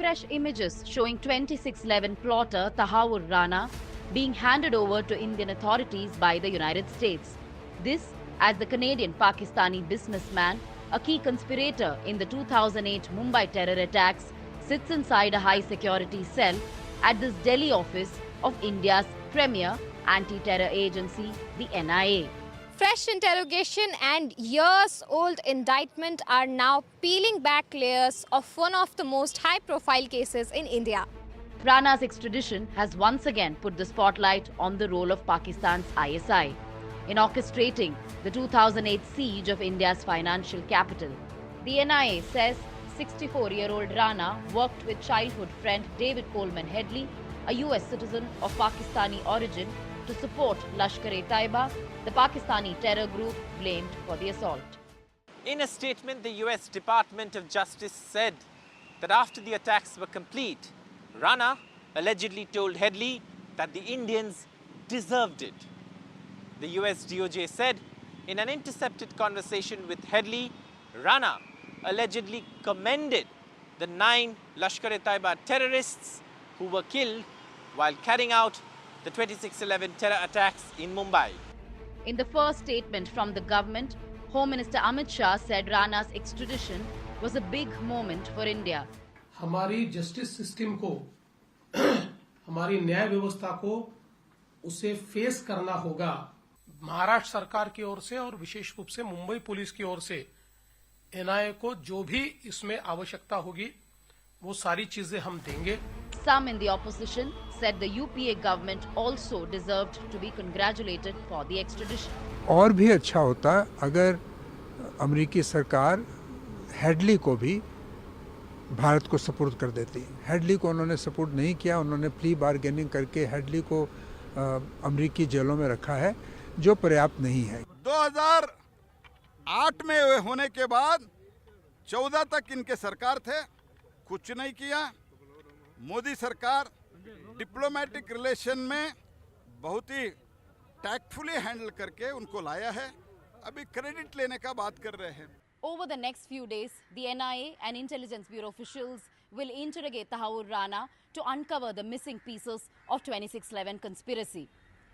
fresh images showing 2611 plotter Tahaur Rana being handed over to Indian authorities by the United States. This as the Canadian-Pakistani businessman, a key conspirator in the 2008 Mumbai terror attacks, sits inside a high-security cell at this Delhi office of India's premier anti-terror agency, the NIA. Fresh interrogation and years-old indictment are now peeling back layers of one of the most high-profile cases in India. Rana's extradition has once again put the spotlight on the role of Pakistan's ISI in orchestrating the 2008 siege of India's financial capital. The NIA says 64-year-old Rana worked with childhood friend David Coleman Headley, a US citizen of Pakistani origin, to support Lashkar-e-Taiba, the Pakistani terror group blamed for the assault. In a statement, the US Department of Justice said that after the attacks were complete, Rana allegedly told Headley that the Indians deserved it. The US DOJ said in an intercepted conversation with Headley, Rana allegedly commended the 9 Lashkar-e-Taiba terrorists who were killed while carrying out the 2611 terror attacks in Mumbai. In the first statement from the government, Home Minister Amit Shah said Rana's extradition was a big moment for India. हमारी justice system को हमारी न्याय व्यवस्था को उसे face करना होगा। महाराष्ट्र सरकार की ओर से और विशेष रूप से मुंबई पुलिस की ओर से एनआईए को जो भी इसमें आवश्यकता होगी वो सारी चीजें हम देंगे। Some in the opposition said the UPA government also deserved to be congratulated for the extradition. और भी अच्छा होता अगर अमेरिकी सरकार हेडली को भी भारत को सपोर्ट कर देती। हेडली को उन्होंने सपोर्ट नहीं किया, उन्होंने प्ली बार्गेनिंग करके हेडली को अमेरिकी जेलों में रखा है, जो पर्याप्त नहीं है। 2008 में होने के बाद 14 तक इनके सरकार थे, कुछ नहीं किया। मोदी सरकार डिप्लोमेटिक रिलेशन में बहुत ही टैक्टफुली हैंडल करके उनको लाया है। अभी क्रेडिट लेने का बात कर रहे हैं। Over the next few days, the NIA and Intelligence Bureau officials will interrogate Tahaur Rana to uncover the missing pieces of 2611 conspiracy.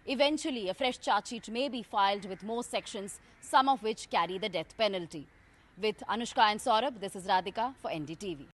Eventually, a fresh charge sheet may be filed with more sections, some of which carry the death penalty. With Anushka and Saurabh, this is Radhika for NDTV.